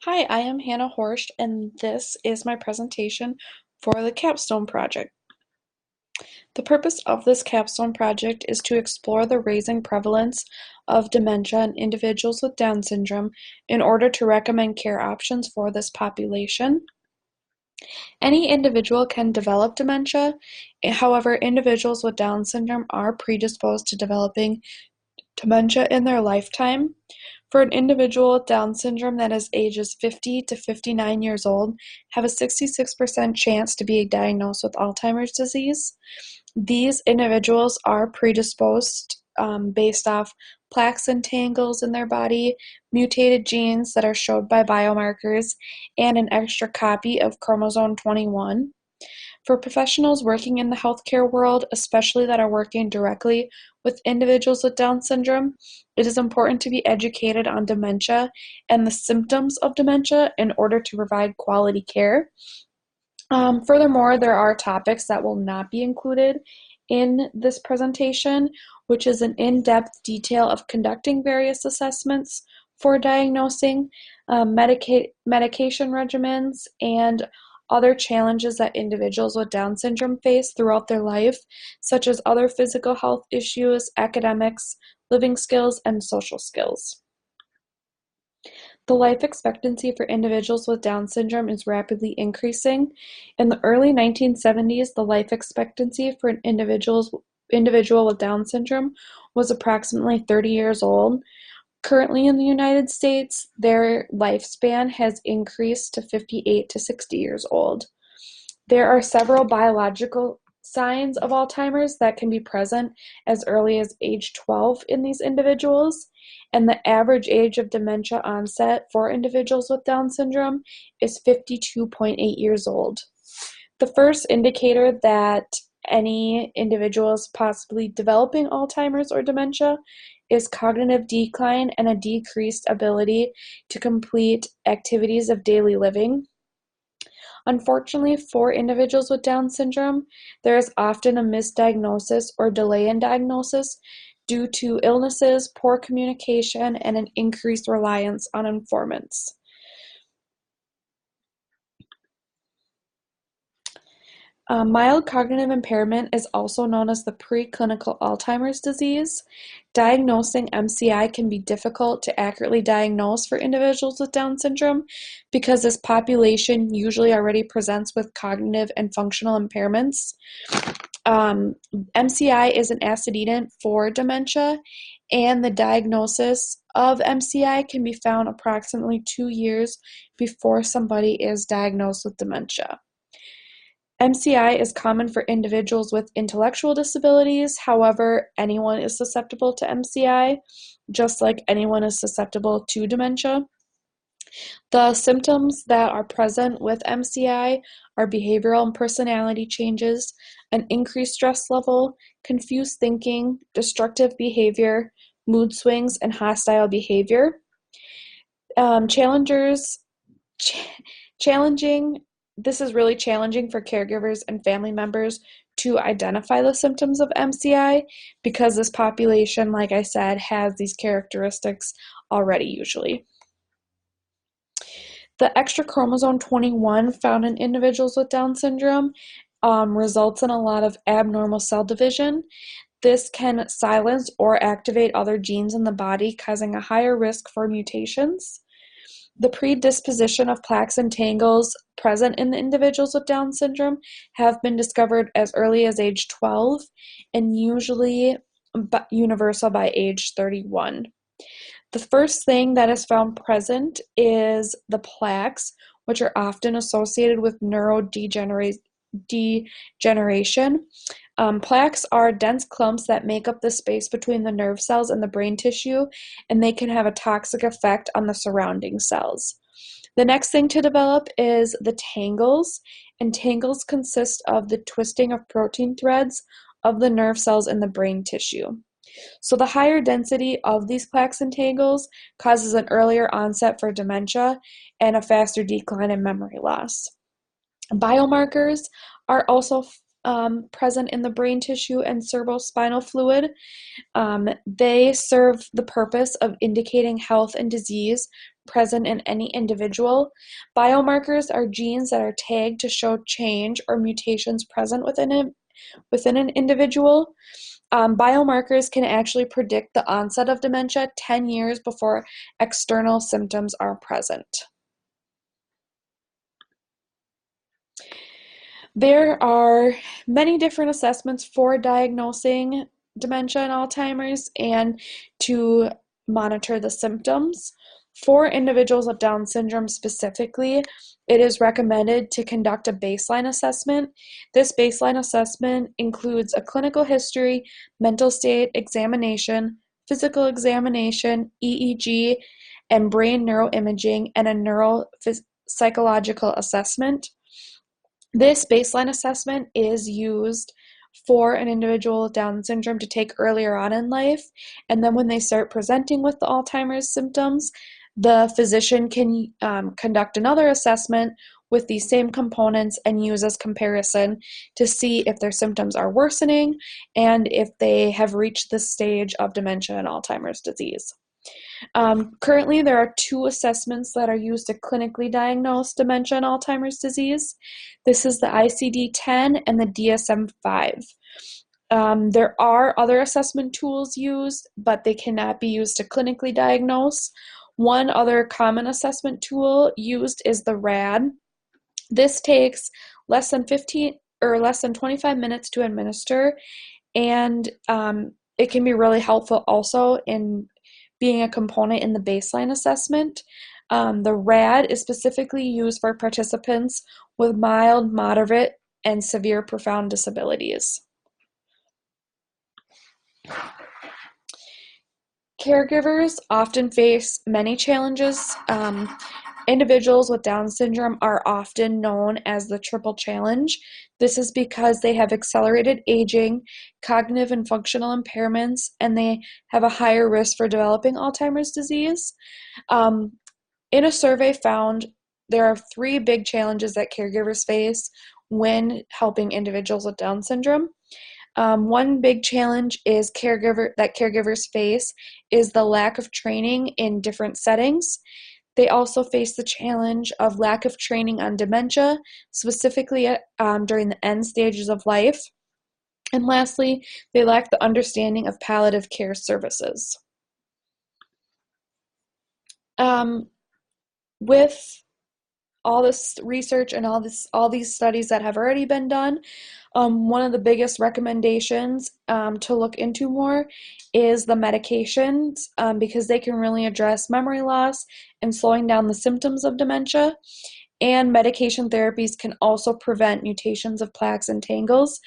Hi, I am Hannah Horst, and this is my presentation for the Capstone Project. The purpose of this Capstone Project is to explore the rising prevalence of dementia in individuals with Down syndrome in order to recommend care options for this population. Any individual can develop dementia. However, individuals with Down syndrome are predisposed to developing dementia in their lifetime. For an individual with Down syndrome that is ages 50 to 59 years old, have a 66% chance to be diagnosed with Alzheimer's disease. These individuals are predisposed based off plaques and tangles in their body, mutated genes that are showed by biomarkers, and an extra copy of chromosome 21. For professionals working in the healthcare world, especially that are working directly with individuals with Down syndrome, it is important to be educated on dementia and the symptoms of dementia in order to provide quality care. Furthermore, there are topics that will not be included in this presentation, which is an in-depth detail of conducting various assessments for diagnosing, medication regimens, and other challenges that individuals with Down syndrome face throughout their life, such as other physical health issues, academics, living skills, and social skills. The life expectancy for individuals with Down syndrome is rapidly increasing. In the early 1970s, the life expectancy for an individual with Down syndrome was approximately 30 years old. Currently in the United States, their lifespan has increased to 58 to 60 years old. There are several biological signs of Alzheimer's that can be present as early as age 12 in these individuals, and the average age of dementia onset for individuals with Down syndrome is 52.8 years old. The first indicator that any individual is possibly developing Alzheimer's or dementia is cognitive decline and a decreased ability to complete activities of daily living. Unfortunately, for individuals with Down syndrome, there is often a misdiagnosis or delay in diagnosis due to illnesses, poor communication, and an increased reliance on informants. Mild cognitive impairment is also known as the preclinical Alzheimer's disease. Diagnosing MCI can be difficult to accurately diagnose for individuals with Down syndrome because this population usually already presents with cognitive and functional impairments. MCI is an antecedent for dementia, and the diagnosis of MCI can be found approximately 2 years before somebody is diagnosed with dementia. MCI is common for individuals with intellectual disabilities. However, anyone is susceptible to MCI, just like anyone is susceptible to dementia. The symptoms that are present with MCI are behavioral and personality changes, an increased stress level, confused thinking, destructive behavior, mood swings, and hostile behavior. Challengers challenging This is really challenging for caregivers and family members to identify the symptoms of MCI because this population, like I said, has these characteristics already usually. The extra chromosome 21 found in individuals with Down syndrome results in a lot of abnormal cell division. This can silence or activate other genes in the body, causing a higher risk for mutations. The predisposition of plaques and tangles present in the individuals with Down syndrome have been discovered as early as age 12 and usually universal by age 31. The first thing that is found present is the plaques, which are often associated with neurodegeneration. Plaques are dense clumps that make up the space between the nerve cells and the brain tissue, and they can have a toxic effect on the surrounding cells. The next thing to develop is the tangles, and tangles consist of the twisting of protein threads of the nerve cells in the brain tissue. So the higher density of these plaques and tangles causes an earlier onset for dementia and a faster decline in memory loss. Biomarkers are also present in the brain tissue and cerebrospinal fluid. They serve the purpose of indicating health and disease present in any individual. Biomarkers are genes that are tagged to show change or mutations present within an individual. Biomarkers can actually predict the onset of dementia 10 years before external symptoms are present. There are many different assessments for diagnosing dementia and Alzheimer's and to monitor the symptoms. For individuals with Down syndrome specifically, it is recommended to conduct a baseline assessment. This baseline assessment includes a clinical history, mental state examination, physical examination, EEG, and brain neuroimaging, and a neuropsychological assessment. This baseline assessment is used for an individual with Down syndrome to take earlier on in life, and then when they start presenting with the Alzheimer's symptoms, the physician can conduct another assessment with these same components and use as comparison to see if their symptoms are worsening and if they have reached the stage of dementia and Alzheimer's disease. Currently, there are 2 assessments that are used to clinically diagnose dementia and Alzheimer's disease. This is the ICD-10 and the DSM-5. There are other assessment tools used, but they cannot be used to clinically diagnose. One other common assessment tool used is the RAD. This takes less than 25 minutes to administer, and it can be really helpful also in being a component in the baseline assessment. The RAD is specifically used for participants with mild, moderate, and severe profound disabilities. Caregivers often face many challenges. Individuals with Down syndrome are often known as the triple challenge. This is because they have accelerated aging, cognitive and functional impairments, and they have a higher risk for developing Alzheimer's disease. In a survey found, there are 3 big challenges that caregivers face when helping individuals with Down syndrome. One big challenge is caregivers face is the lack of training in different settings. They also face the challenge of lack of training on dementia, specifically during the end stages of life. And lastly, they lack the understanding of palliative care services. With all this research and all these studies that have already been done, one of the biggest recommendations to look into more is the medications, because they can really address memory loss and slowing down the symptoms of dementia. And medication therapies can also prevent mutations of plaques and tangles.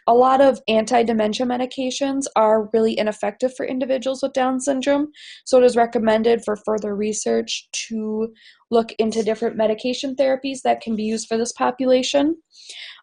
A lot of anti-dementia medications are really ineffective for individuals with Down syndrome, so it is recommended for further research to look into different medication therapies that can be used for this population.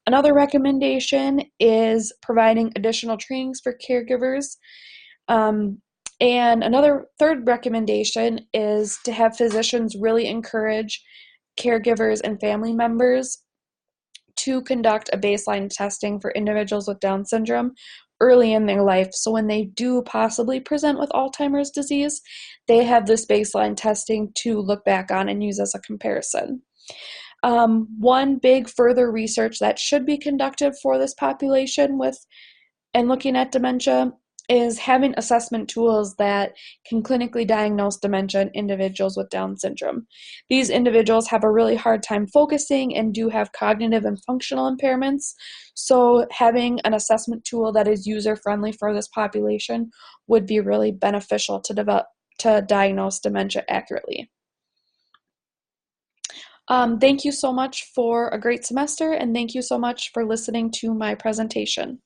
Another recommendation is providing additional trainings for caregivers. And another third recommendation is to have physicians really encourage caregivers and family members to conduct a baseline testing for individuals with Down syndrome early in their life. So when they do possibly present with Alzheimer's disease, they have this baseline testing to look back on and use as a comparison. One big further research that should be conducted for this population and looking at dementia is having assessment tools that can clinically diagnose dementia in individuals with Down syndrome. These individuals have a really hard time focusing and do have cognitive and functional impairments, so having an assessment tool that is user-friendly for this population would be really beneficial to diagnose dementia accurately. Thank you so much for a great semester, and thank you so much for listening to my presentation.